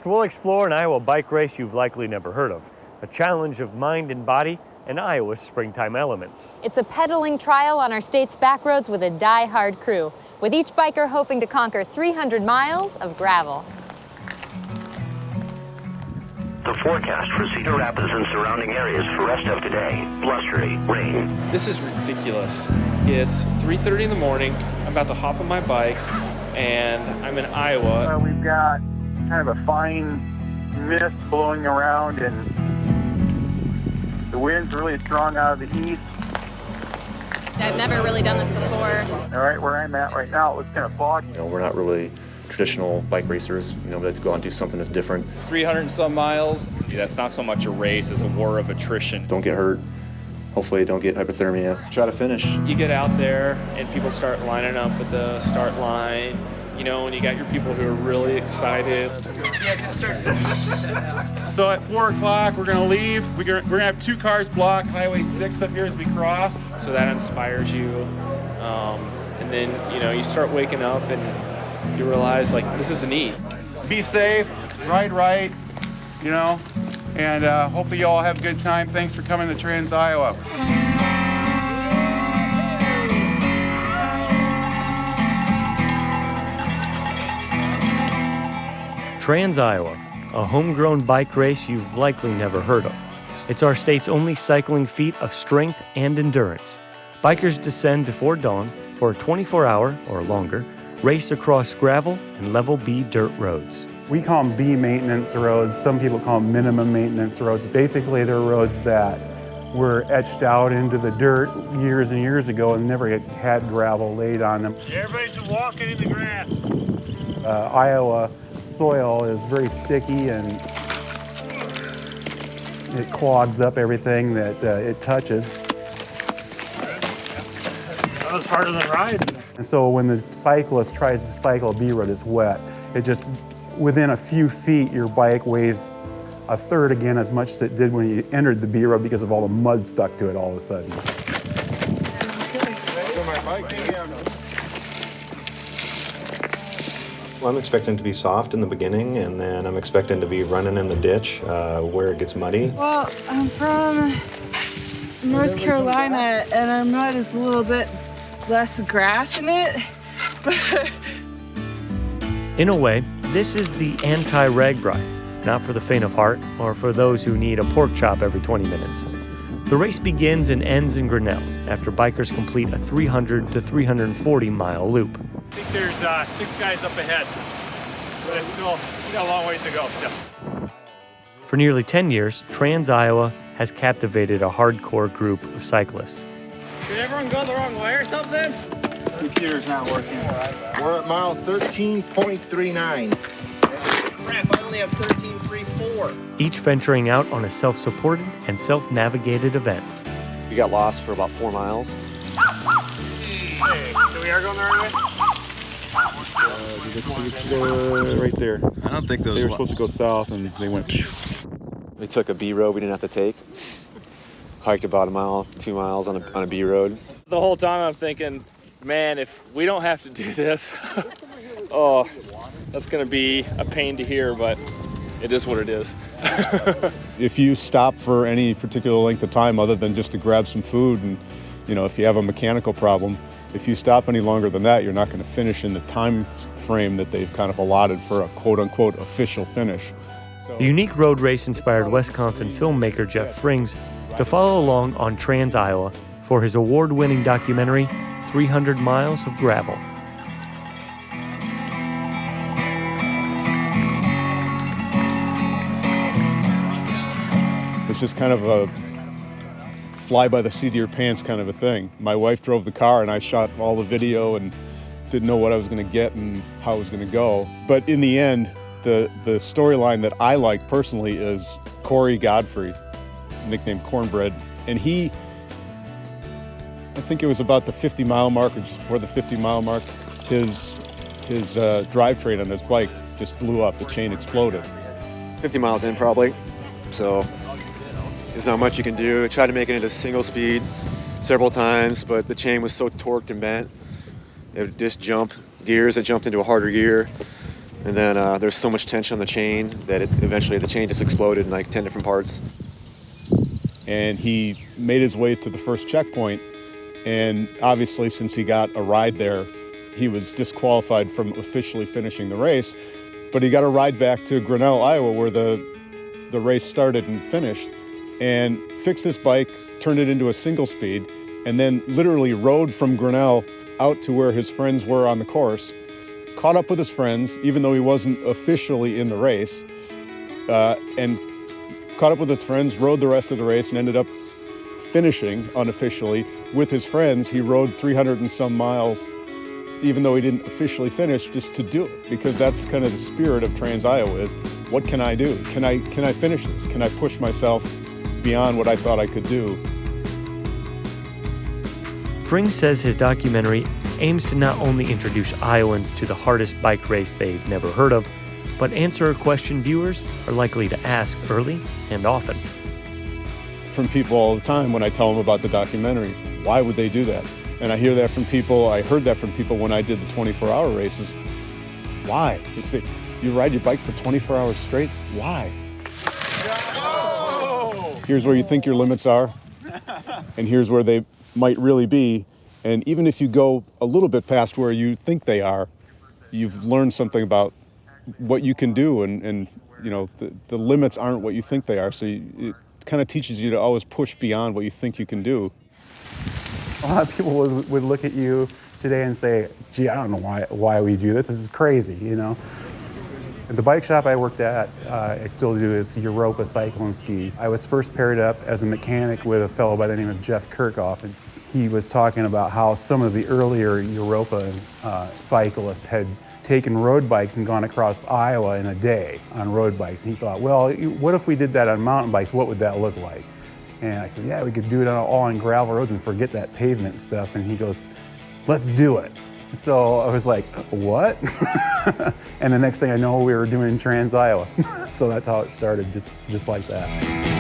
We'll explore an Iowa bike race you've likely never heard of, a challenge of mind and body and Iowa's springtime elements. It's a pedaling trial on our state's back roads with a die-hard crew, with each biker hoping to conquer 300 miles of gravel. The forecast for Cedar Rapids and surrounding areas for rest of today: blustery, rain. This is ridiculous. It's 3:30 in the morning. I'm about to hop on my bike, and I'm in Iowa. We've got kind of a fine mist blowing around, and the wind's really strong out of the east. I've never really done this before. All right, where I'm at right now, it's kind of foggy. We're not really traditional bike racers. We like to go out and do something that's different. 300 and some miles. That's not so much a race as a war of attrition. Don't get hurt. Hopefully don't get hypothermia. Try to finish. You get out there, and people start lining up at the start line. And you got your people who are really excited. So at 4 o'clock, we're gonna leave. We're gonna have 2 cars block Highway 6 up here as we cross. So that inspires you. And then, you start waking up and you realize, this is neat. Be safe, ride right, and hopefully you all have a good time. Thanks for coming to Trans Iowa. Trans Iowa, a homegrown bike race you've likely never heard of. It's our state's only cycling feat of strength and endurance. Bikers descend before dawn for a 24-hour or longer race across gravel and level B dirt roads. We call them B maintenance roads. Some people call them minimum maintenance roads. Basically, they're roads that were etched out into the dirt years and years ago and never had gravel laid on them. Everybody's walking in the grass. Iowa soil is very sticky and it clogs up everything that it touches. That was harder than riding. And so when the cyclist tries to cycle a B road that's wet, it just, within a few feet, your bike weighs a third again as much as it did when you entered the B road because of all the mud stuck to it all of a sudden. Well, I'm expecting to be soft in the beginning, and then I'm expecting to be running in the ditch where it gets muddy. Well, I'm from North Carolina, and our mud is a little bit less grass in it. In a way, this is the anti-RAGBRAI, not for the faint of heart or for those who need a pork chop every 20 minutes. The race begins and ends in Grinnell after bikers complete a 300 to 340 mile loop. I think there's 6 guys up ahead, but it's still, we got a long ways to go still. For nearly 10 years, Trans Iowa has captivated a hardcore group of cyclists. Did everyone go the wrong way or something? Computer's not working. We're at mile 13.39. Crap, I only have 13.34. Each venturing out on a self-supported and self-navigated event. We got lost for about 4 miles. Hey, so we are going the right way? Right there. I don't think those. They were supposed to go south, and they went. We took a B road we didn't have to take. Hiked about 2 miles on a B road. The whole time I'm thinking, man, if we don't have to do this, oh, that's going to be a pain to hear, but it is what it is. If you stop for any particular length of time other than just to grab some food, and if you have a mechanical problem, if you stop any longer than that, you're not going to finish in the time frame that they've kind of allotted for a quote-unquote official finish. The unique road race inspired Wisconsin filmmaker Jeff Frings to follow along on Trans Iowa for his award-winning documentary, 300 Miles of Gravel. It's just kind of a fly by the seat of your pants kind of a thing. My wife drove the car and I shot all the video and didn't know what I was going to get and how it was going to go. But in the end, the storyline that I like personally is Corey Godfrey, nicknamed Cornbread. And I think it was about the 50-mile mark or just before the 50-mile mark, his drivetrain on his bike just blew up. The chain exploded. 50 miles in probably, so there's not much you can do. I tried to make it into single speed several times, but the chain was so torqued and bent. It would just jump gears. It jumped into a harder gear. And then there's so much tension on the chain that eventually the chain just exploded in like 10 different parts. And he made his way to the first checkpoint, and obviously since he got a ride there, he was disqualified from officially finishing the race, but he got a ride back to Grinnell, Iowa, where the race started and finished, and fixed his bike, turned it into a single speed, and then literally rode from Grinnell out to where his friends were on the course, caught up with his friends, even though he wasn't officially in the race, and caught up with his friends, rode the rest of the race, and ended up finishing unofficially with his friends. He rode 300 and some miles, even though he didn't officially finish, just to do it, because that's kind of the spirit of Trans Iowa is, what can I do? Can I finish this? Can I push myself beyond what I thought I could do? Frings says his documentary aims to not only introduce Iowans to the hardest bike race they've never heard of, but answer a question viewers are likely to ask early and often. From people all the time when I tell them about the documentary, why would they do that? And I hear that from people, I heard that from people when I did the 24-hour races. Why? They say, you ride your bike for 24 hours straight? Why? Here's where you think your limits are, and here's where they might really be. And even if you go a little bit past where you think they are, you've learned something about what you can do, and you know, the limits aren't what you think they are, so it kind of teaches you to always push beyond what you think you can do. A lot of people would look at you today and say, gee, I don't know why we do this. This is crazy, you know. At the bike shop I worked at, I still do, is Europa Cycle and Ski. I was first paired up as a mechanic with a fellow by the name of Jeff Kirchhoff, and he was talking about how some of the earlier Europa cyclists had taken road bikes and gone across Iowa in a day on road bikes. And he thought, well, what if we did that on mountain bikes? What would that look like? And I said, yeah, we could do it all on gravel roads and forget that pavement stuff. And he goes, let's do it. So I was like, what? And the next thing I know, we were doing Trans Iowa. So that's how it started, just like that.